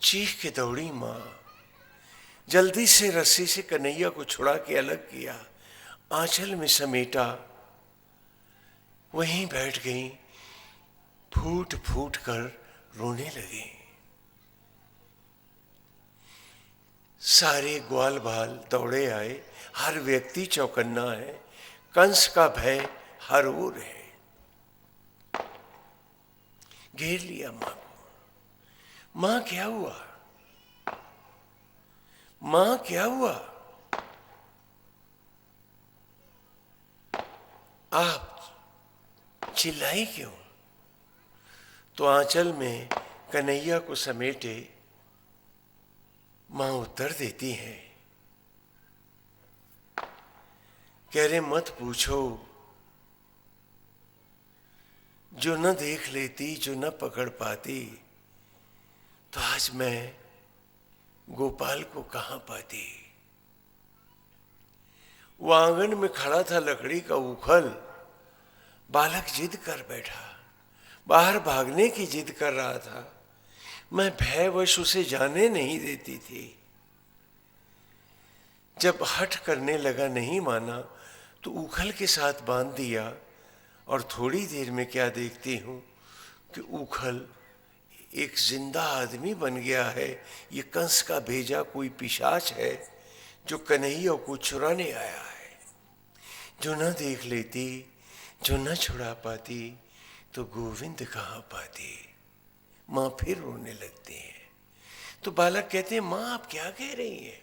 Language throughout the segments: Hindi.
चीख के दौड़ी माँ, जल्दी से रस्सी से कन्हैया को छुड़ा के अलग किया, आंचल में समेटा, वहीं बैठ गई, फूट फूट कर रोने लगी। सारे ग्वाल बाल दौड़े आए, हर व्यक्ति चौकन्ना है, कंस का भय हर ओर है। घेर लिया मां को। मां क्या हुआ? मां क्या हुआ? आप चिल्लाई क्यों? तो आंचल में कन्हैया को समेटे मां उत्तर देती है, कह रहे मत पूछो, जो न देख लेती, जो न पकड़ पाती, तो आज मैं गोपाल को कहां पाती। वो आंगन में खड़ा था लकड़ी का उखल, बालक जिद कर बैठा, बाहर भागने की जिद कर रहा था। मैं भयवश उसे जाने नहीं देती थी। जब हठ करने लगा, नहीं माना, तो उखल के साथ बांध दिया, और थोड़ी देर में क्या देखती हूं कि उखल एक जिंदा आदमी बन गया है। ये कंस का भेजा कोई पिशाच है जो कन्हैया को चुराने आया है। जो न देख लेती, जो न छुड़ा पाती, तो गोविंद कहां पाती। मां फिर रोने लगती है। तो बालक कहते हैं, मां आप क्या कह रही हैं?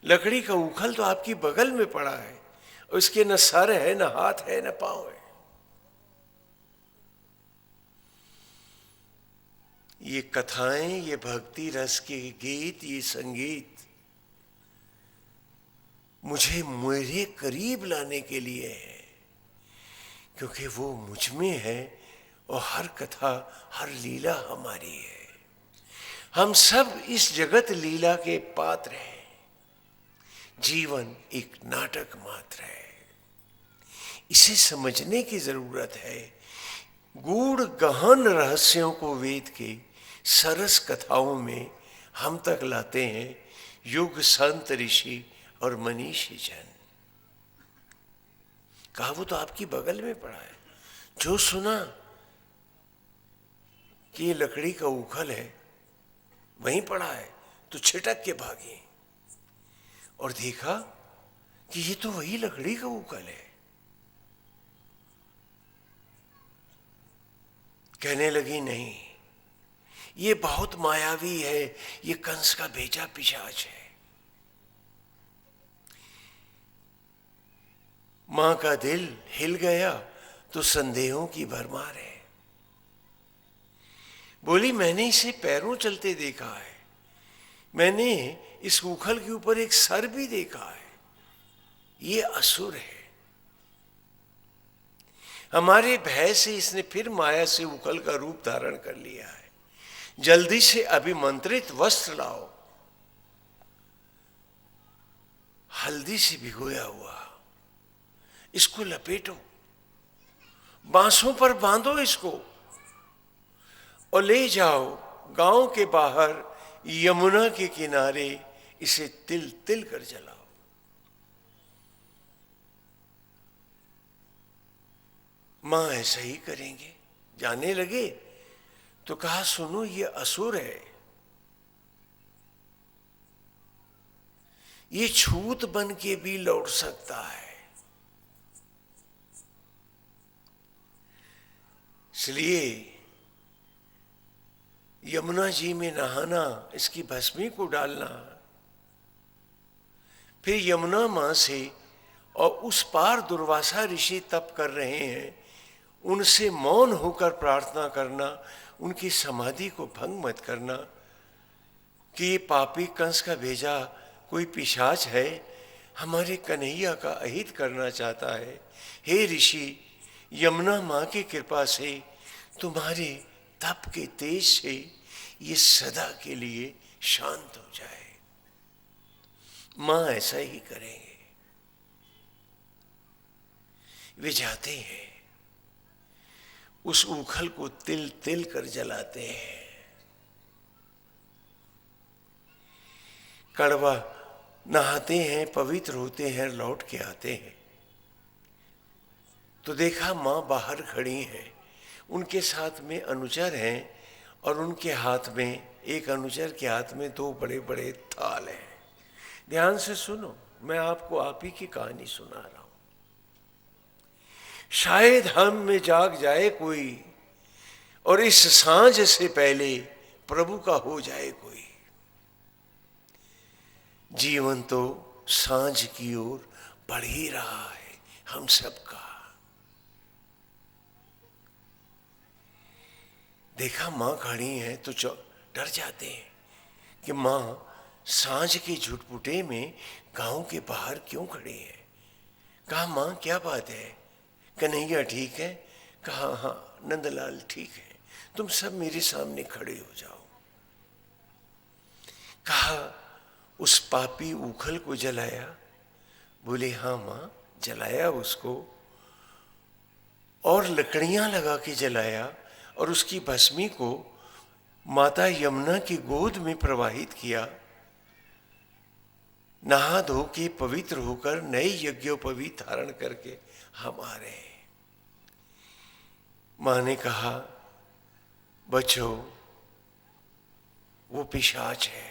लकड़ी का उखल तो आपकी बगल में पड़ा है, उसके न सर है, न हाथ है, न पांव है। ये कथाएं, ये भक्ति रस के गीत, ये संगीत मुझे मेरे करीब लाने के लिए है, क्योंकि वो मुझ में है और हर कथा, हर लीला हमारी है। हम सब इस जगत लीला के पात्र हैं। जीवन एक नाटक मात्र है। इसे समझने की जरूरत है। गूढ़ गहन रहस्यों को वेद के सरस कथाओं में हम तक लाते हैं युग संत ऋषि और मनीषी जन। कहा वो तो आपकी बगल में पड़ा है। जो सुना कि ये लकड़ी का उखल है, वहीं पड़ा है, तो छिटक के भागी और देखा कि ये तो वही लकड़ी का उखल है। कहने लगी, नहीं, ये बहुत मायावी है, ये कंस का भेजा पिशाच है। मां का दिल हिल गया तो संदेहों की भरमार है। बोली, मैंने इसे पैरों चलते देखा है, मैंने इस उखल के ऊपर एक सर भी देखा है। ये असुर है। हमारे भय से इसने फिर माया से उखल का रूप धारण कर लिया है। जल्दी से अभिमंत्रित वस्त्र लाओ, हल्दी से भिगोया हुआ, इसको लपेटो, बांसों पर बांधो इसको, और ले जाओ गांव के बाहर यमुना के किनारे, इसे तिल तिल कर जलाओ। मां ऐसा ही करेंगे। जाने लगे तो कहा, सुनो, ये असुर है, ये छूत बन के भी लौट सकता है। इसलिए यमुना जी में नहाना, इसकी भस्मी को डालना, फिर यमुना मां से और उस पार दुर्वासा ऋषि तप कर रहे हैं, उनसे मौन होकर प्रार्थना करना, उनकी समाधि को भंग मत करना कि ये पापी कंस का भेजा कोई पिशाच है, हमारे कन्हैया का अहित करना चाहता है। हे ऋषि, यमुना मां की कृपा से, तुम्हारे तप के तेज से ये सदा के लिए शांत हो जाए। मां ऐसा ही करेंगे। वे जाते हैं, उस उखल को तिल तिल कर जलाते हैं। कड़वा नहाते हैं, पवित्र होते हैं, लौट के आते हैं तो देखा माँ बाहर खड़ी हैं, उनके साथ में अनुचर हैं और उनके हाथ में, एक अनुचर के हाथ में 2 बड़े बड़े थाल हैं। ध्यान से सुनो, मैं आपको आप ही की कहानी सुना रहा हूं। शायद हम में जाग जाए कोई और इस सांझ से पहले प्रभु का हो जाए कोई। जीवन तो सांझ की ओर बढ़ ही रहा है हम सबका। देखा मां खड़ी है तो डर जाते हैं कि मां सांझ के झुटपुटे में गांव के बाहर क्यों खड़ी है। कहा मां क्या बात है, कन्हैया ठीक है। कहा हाँ नंदलाल ठीक है, तुम सब मेरे सामने खड़े हो जाओ। कहा उस पापी उखल को जलाया। बोले हाँ मां जलाया उसको, और लकड़ियां लगा के जलाया और उसकी भस्मी को माता यमुना की गोद में प्रवाहित किया। नहा धो के पवित्र होकर नए यज्ञोपवीत धारण करके हम आ रहे हैं। मां ने कहा बच्चों वो पिशाच है,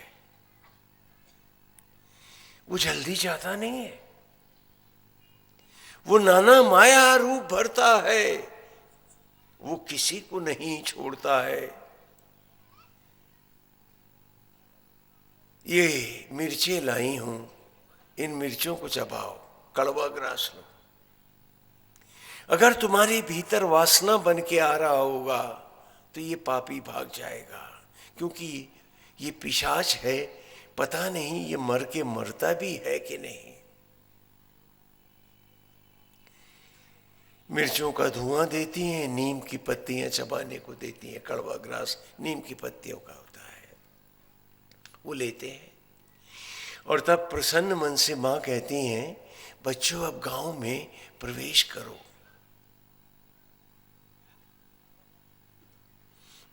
वो जल्दी जाता नहीं है, वो नाना माया रूप भरता है, वो किसी को नहीं छोड़ता है। ये मिर्चें लाई हूं, इन मिर्चों को चबाओ, कड़वा ग्रास लो। अगर तुम्हारे भीतर वासना बन के आ रहा होगा तो ये पापी भाग जाएगा, क्योंकि ये पिशाच है, पता नहीं ये मर के मरता भी है कि नहीं। मिर्चों का धुआं देती हैं, नीम की पत्तियां चबाने को देती हैं। कड़वा ग्रास नीम की पत्तियों का होता है, वो लेते हैं। और तब प्रसन्न मन से मां कहती हैं बच्चों अब गांव में प्रवेश करो।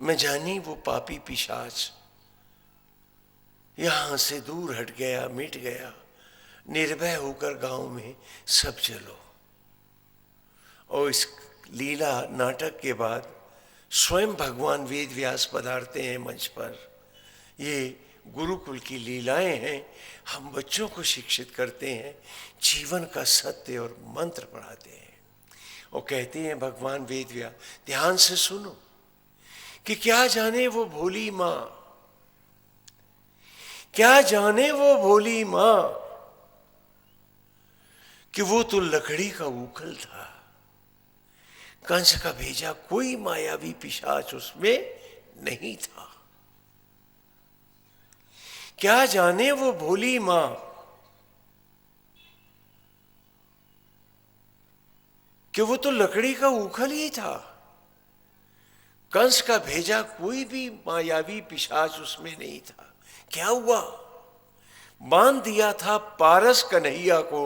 मैं जानी वो पापी पिशाच यहां से दूर हट गया, मिट गया। निर्भय होकर गांव में सब चलो। और इस लीला नाटक के बाद स्वयं भगवान वेद व्यास पधारते हैं मंच पर। ये गुरुकुल की लीलाएं हैं, हम बच्चों को शिक्षित करते हैं, जीवन का सत्य और मंत्र पढ़ाते हैं। और कहते हैं भगवान वेद व्यास, ध्यान से सुनो, कि क्या जाने वो भोली मां, क्या जाने वो भोली मां, कि वो तो लकड़ी का उखल था। कंस का भेजा कोई मायावी पिशाच उसमें नहीं था। क्या जाने वो भोली मां, कि वो तो लकड़ी का उखल ही था। कंस का भेजा कोई भी मायावी पिशाच उसमें नहीं था। क्या हुआ, बांध दिया था पारस कन्हैया को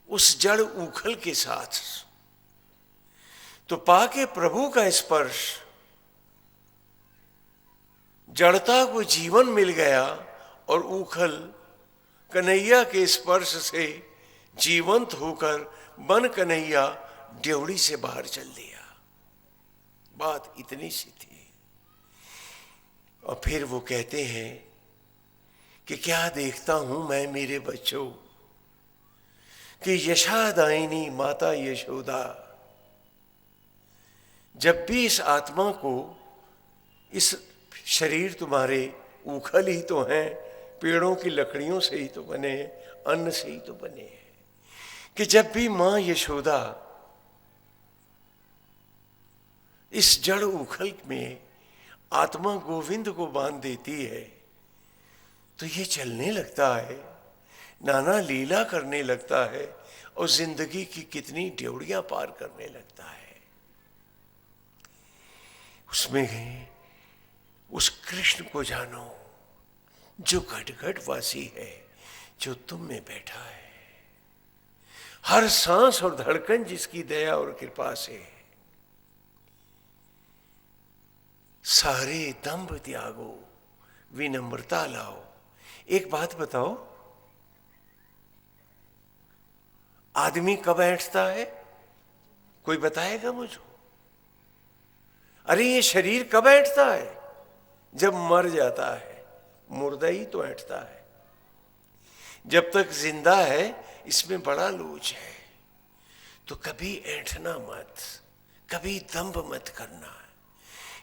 उस जड़ उखल के साथ। तो पाके प्रभु का स्पर्श, जड़ता को जीवन मिल गया और उखल कन्हैया के स्पर्श से जीवंत होकर बन कन्हैया ड्योढ़ी से बाहर चल दिया। बात इतनी सी थी। और फिर वो कहते हैं कि क्या देखता हूं मैं मेरे बच्चों, कि यशोदायिनी माता यशोदा जब भी इस आत्मा को, इस शरीर तुम्हारे उखल ही तो हैं, पेड़ों की लकड़ियों से ही तो बने हैं, अन्न से ही तो बने हैं, कि जब भी मां यशोदा इस जड़ उखल में आत्मा गोविंद को बांध देती है तो ये चलने लगता है, नाना लीला करने लगता है और जिंदगी की कितनी ड्योढ़ियां पार करने लगता है। उसमें उस कृष्ण को जानो जो घट घट वासी है, जो तुम में बैठा है, हर सांस और धड़कन जिसकी दया और कृपा से है। सारे दंभ त्यागो, विनम्रता लाओ, एक बात बताओ, आदमी कब ऐंठता है? कोई बताएगा मुझको? अरे ये शरीर कब ऐंठता है? जब मर जाता है। मुर्दा ही तो ऐंठता है। जब तक जिंदा है इसमें बड़ा लोच है। तो कभी ऐंठना मत, कभी दंभ मत करना।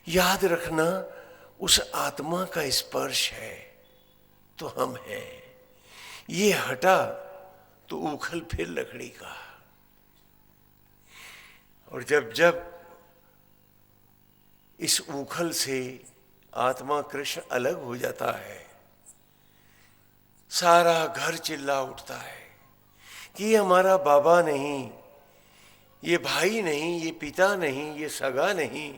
याद रखना उस आत्मा का स्पर्श है तो हम हैं। ये हटा तो उखल फिर लकड़ी का। और जब जब इस उखल से आत्मा कृष्ण अलग हो जाता है, सारा घर चिल्ला उठता है कि ये हमारा बाबा नहीं, ये भाई नहीं, ये पिता नहीं, ये सगा नहीं,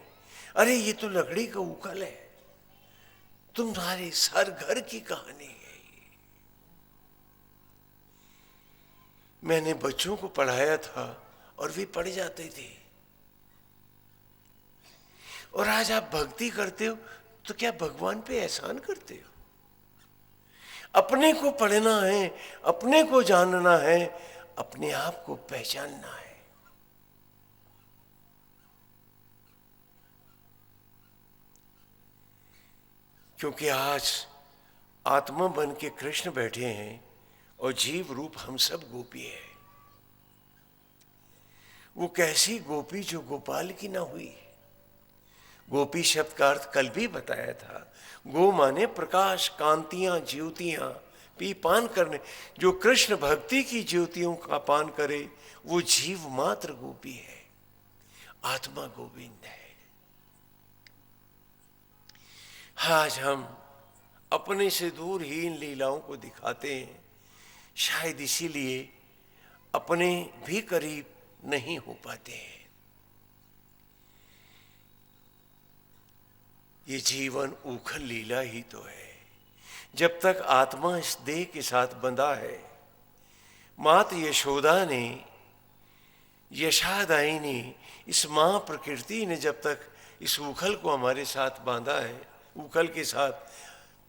अरे ये तो लकड़ी का उखल है। तुम्हारे सर घर की कहानी है। मैंने बच्चों को पढ़ाया था और वे पढ़ जाते थे। और आज आप भक्ति करते हो तो क्या भगवान पे एहसान करते हो? अपने को पढ़ना है, अपने को जानना है, अपने आप को पहचानना है। क्योंकि आज आत्मा बन के कृष्ण बैठे हैं और जीव रूप हम सब गोपी है। वो कैसी गोपी जो गोपाल की ना हुई। गोपी शब्द का अर्थ कल भी बताया था। गो माने प्रकाश, कांतियां, ज्योतियां पी पान करने। जो कृष्ण भक्ति की ज्योतियों का पान करे वो जीव मात्र गोपी है, आत्मा गोविंद है। आज हम अपने से दूर ही इन लीलाओं को दिखाते हैं। शायद इसीलिए अपने भी करीब नहीं हो पाते हैं। ये जीवन उखल लीला ही तो है। जब तक आत्मा इस देह के साथ बंधा है, मात यशोदा ने, यशादायिनी, इस मां प्रकृति ने जब तक इस उखल को हमारे साथ बांधा है, उखल के साथ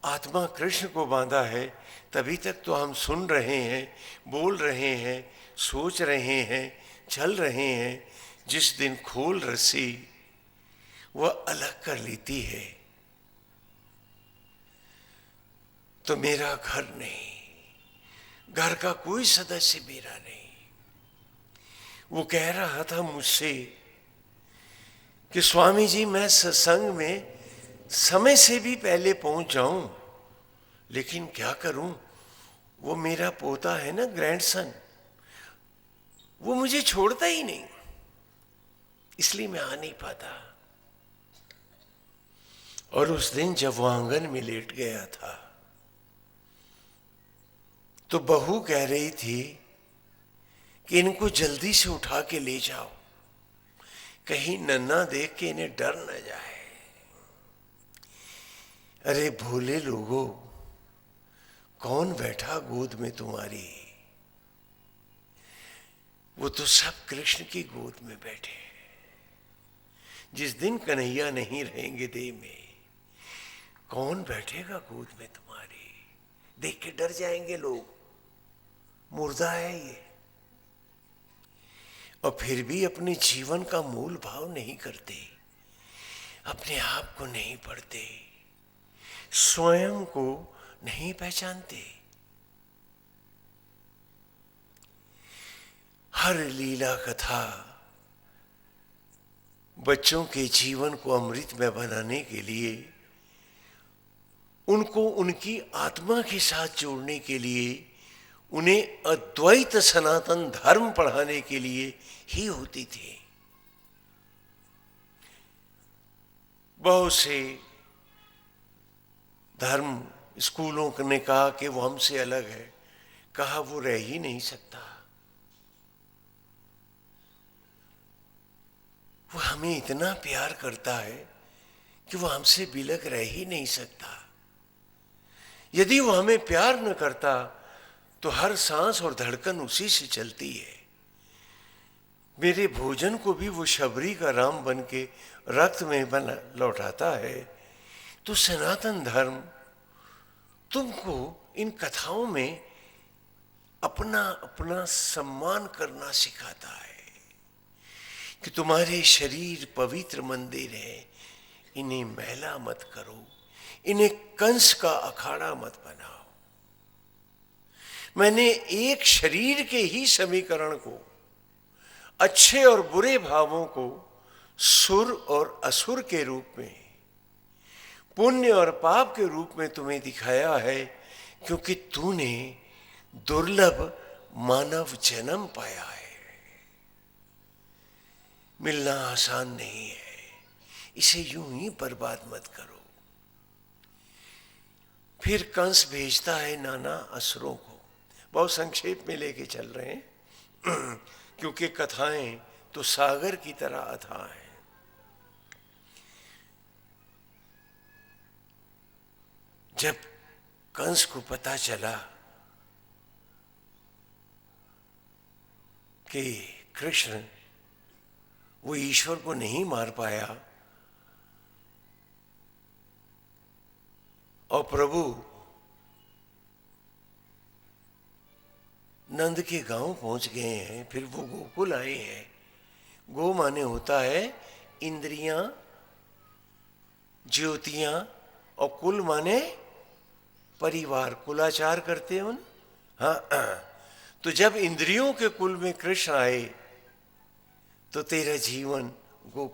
आत्मा कृष्ण को बांधा है, तभी तक तो हम सुन रहे हैं, बोल रहे हैं, सोच रहे हैं, चल रहे हैं। जिस दिन खोल रस्सी वह अलग कर लेती है तो मेरा घर नहीं, घर का कोई सदस्य मेरा नहीं। वो कह रहा था मुझसे कि स्वामी जी मैं सत्संग में समय से भी पहले पहुंच जाऊं, लेकिन क्या करूं, वो मेरा पोता है ना, ग्रैंडसन, वो मुझे छोड़ता ही नहीं, इसलिए मैं आ नहीं पाता। और उस दिन जब वो आंगन में लेट गया था तो बहू कह रही थी कि इनको जल्दी से उठा के ले जाओ, कहीं नन्हा देख के इन्हें डर न जाए। अरे भोले लोगों, कौन बैठा गोद में तुम्हारी? वो तो सब कृष्ण की गोद में बैठे। जिस दिन कन्हैया नहीं रहेंगे देह में, कौन बैठेगा गोद में तुम्हारी? देख के डर जाएंगे लोग, मुर्दा है ये। और फिर भी अपने जीवन का मूल भाव नहीं करते, अपने आप को नहीं पढ़ते, स्वयं को नहीं पहचानते। हर लीला कथा बच्चों के जीवन को अमृत में बनाने के लिए, उनको उनकी आत्मा के साथ जोड़ने के लिए, उन्हें अद्वैत सनातन धर्म पढ़ाने के लिए ही होती थी। बहुत से धर्म स्कूलों ने कहा कि वो हमसे अलग है। कहा वो रह ही नहीं सकता, वो हमें इतना प्यार करता है कि वो हमसे बिलक रह ही नहीं सकता। यदि वो हमें प्यार न करता तो हर सांस और धड़कन उसी से चलती है। मेरे भोजन को भी वो शबरी का राम बन के रक्त में लौटाता है। तो सनातन धर्म तुमको इन कथाओं में अपना अपना सम्मान करना सिखाता है कि तुम्हारे शरीर पवित्र मंदिर है, इन्हें मैला मत करो, इन्हें कंस का अखाड़ा मत बनाओ। मैंने एक शरीर के ही समीकरण को, अच्छे और बुरे भावों को सुर और असुर के रूप में, पुण्य और पाप के रूप में तुम्हें दिखाया है, क्योंकि तूने दुर्लभ मानव जन्म पाया है। मिलना आसान नहीं है, इसे यूं ही बर्बाद मत करो। फिर कंस भेजता है नाना असुरों को। बहुत संक्षेप में लेके चल रहे हैं क्योंकि कथाएं तो सागर की तरह अथाह हैं। जब कंस को पता चला कि कृष्ण वो ईश्वर को नहीं मार पाया और प्रभु नंद के गांव पहुंच गए हैं, फिर वो गोकुल आए हैं। गो माने होता है इंद्रियां, ज्योतियां, और कुल माने परिवार, कुलाचार करते हो ना। हाँ, तो जब इंद्रियों के कुल में कृष्ण आए तो तेरा जीवन गो